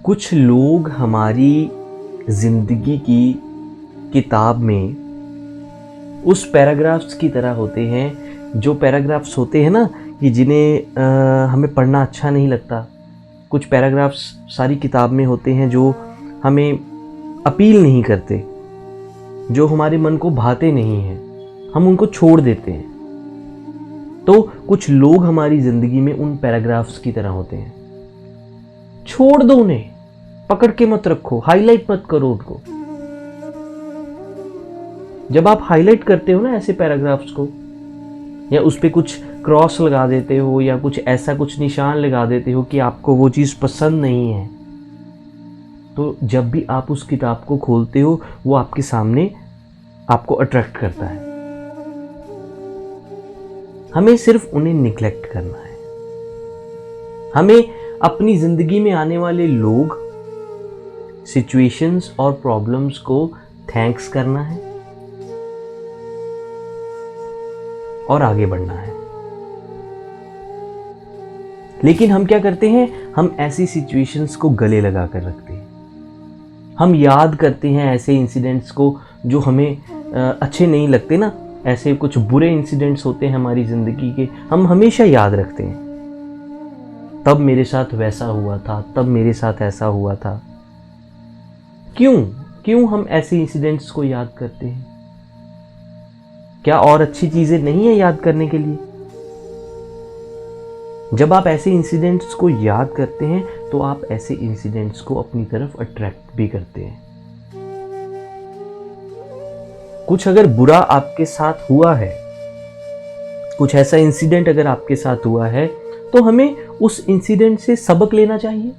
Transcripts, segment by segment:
कुछ लोग हमारी ज़िंदगी की किताब में उस पैराग्राफ्स की तरह होते हैं, जो पैराग्राफ्स होते हैं ना कि जिन्हें हमें पढ़ना अच्छा नहीं लगता। कुछ पैराग्राफ्स सारी किताब में होते हैं जो हमें अपील नहीं करते, जो हमारे मन को भाते नहीं हैं, हम उनको छोड़ देते हैं। तो कुछ लोग हमारी ज़िंदगी में उन पैराग्राफ्स की तरह होते हैं। छोड़ दो उन्हें, पकड़ के मत रखो, हाईलाइट मत करो उनको। जब आप हाईलाइट करते हो ना ऐसे पैराग्राफ्स को, या उस पे कुछ क्रॉस लगा देते हो या कुछ ऐसा कुछ निशान लगा देते हो कि आपको वो चीज़ पसंद नहीं है, तो जब भी आप उस किताब को खोलते हो वो आपके सामने आपको अट्रैक्ट करता है। हमें सिर्फ उन्हें निग्लेक्ट करना है। हमें अपनी जिंदगी में आने वाले लोग, सिचुएशंस और प्रॉब्लम्स को थैंक्स करना है और आगे बढ़ना है। लेकिन हम क्या करते हैं, हम ऐसी सिचुएशंस को गले लगा कर रखते हैं। हम याद करते हैं ऐसे इंसिडेंट्स को जो हमें अच्छे नहीं लगते ना, ऐसे कुछ बुरे इंसिडेंट्स होते हैं हमारी ज़िंदगी के, हम हमेशा याद रखते हैं। तब मेरे साथ वैसा हुआ था, तब मेरे साथ ऐसा हुआ था। क्यों हम ऐसे इंसिडेंट्स को याद करते हैं? क्या और अच्छी चीज़ें नहीं है याद करने के लिए? जब आप ऐसे इंसिडेंट्स को याद करते हैं तो आप ऐसे इंसिडेंट्स को अपनी तरफ अट्रैक्ट भी करते हैं। कुछ अगर बुरा आपके साथ हुआ है, कुछ ऐसा इंसिडेंट अगर आपके साथ हुआ है, तो हमें उस इंसिडेंट से सबक लेना चाहिए।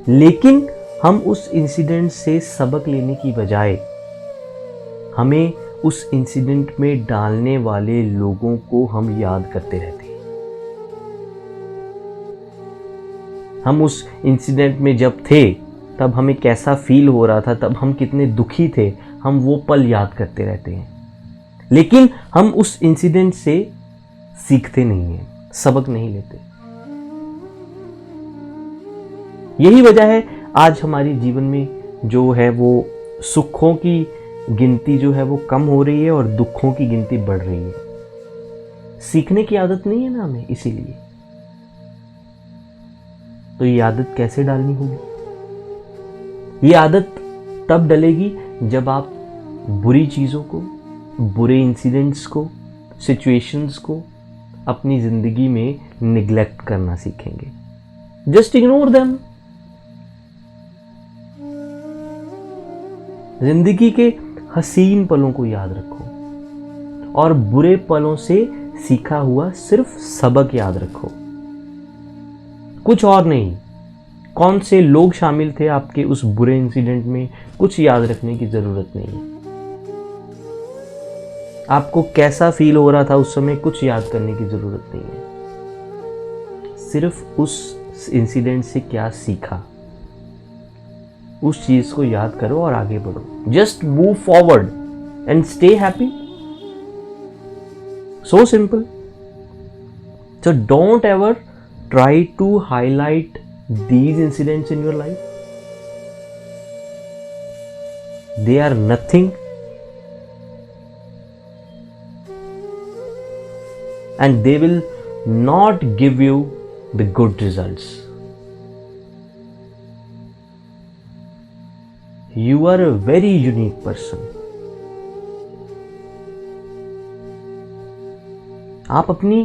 लेकिन हम उस इंसिडेंट से सबक लेने की बजाय हमें उस इंसिडेंट में डालने वाले लोगों को हम याद करते रहते हैं। हम उस इंसिडेंट में जब थे तब हमें कैसा फील हो रहा था, तब हम कितने दुखी थे, हम वो पल याद करते रहते हैं। लेकिन हम उस इंसिडेंट से सीखते नहीं हैं, सबक नहीं लेते। यही वजह है आज हमारे जीवन में जो है वो सुखों की गिनती जो है वो कम हो रही है और दुखों की गिनती बढ़ रही है। सीखने की आदत नहीं है ना हमें, इसीलिए। तो ये आदत कैसे डालनी होगी? ये आदत तब डलेगी जब आप बुरी चीज़ों को, बुरे इंसिडेंट्स को, सिचुएशंस को अपनी ज़िंदगी में निग्लेक्ट करना सीखेंगे। Just ignore them. जिंदगी के हसीन पलों को याद रखो और बुरे पलों से सीखा हुआ सिर्फ सबक याद रखो, कुछ और नहीं। कौन से लोग शामिल थे आपके उस बुरे इंसिडेंट में, कुछ याद रखने की जरूरत नहीं है। आपको कैसा फील हो रहा था उस समय, कुछ याद करने की जरूरत नहीं है। सिर्फ उस इंसिडेंट से क्या सीखा, उस चीज को याद करो और आगे बढ़ो। Just move forward and stay happy. So simple. So don't ever try to highlight these incidents in your life. They are nothing, and they will not give you the good results. You are a very unique person. आप अपनी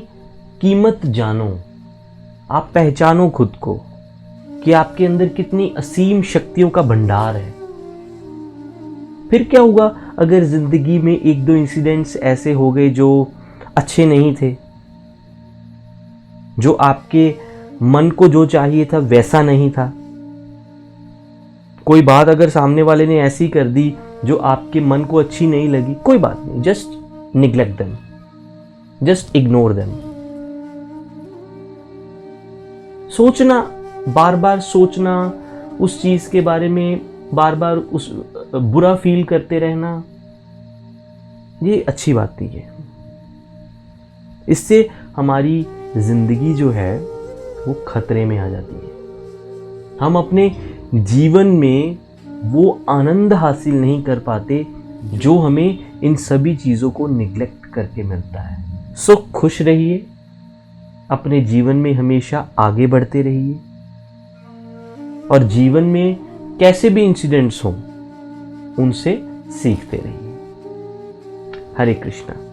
कीमत जानो, आप पहचानो खुद को कि आपके अंदर कितनी असीम शक्तियों का भंडार है। फिर क्या हुआ अगर जिंदगी में एक दो इंसिडेंट्स ऐसे हो गए जो अच्छे नहीं थे, जो आपके मन को जो चाहिए था वैसा नहीं था। कोई बात अगर सामने वाले ने ऐसी कर दी जो आपके मन को अच्छी नहीं लगी, कोई बात नहीं, just neglect them, just ignore them. सोचना, बार बार सोचना उस चीज के बारे में, बार बार उस बुरा फील करते रहना, ये अच्छी बात नहीं है। इससे हमारी जिंदगी जो है वो खतरे में आ जाती है। हम अपने जीवन में वो आनंद हासिल नहीं कर पाते जो हमें इन सभी चीज़ों को निग्लेक्ट करके मिलता है। सो खुश रहिए, अपने जीवन में हमेशा आगे बढ़ते रहिए और जीवन में कैसे भी इंसिडेंट्स हों उनसे सीखते रहिए। हरे कृष्णा।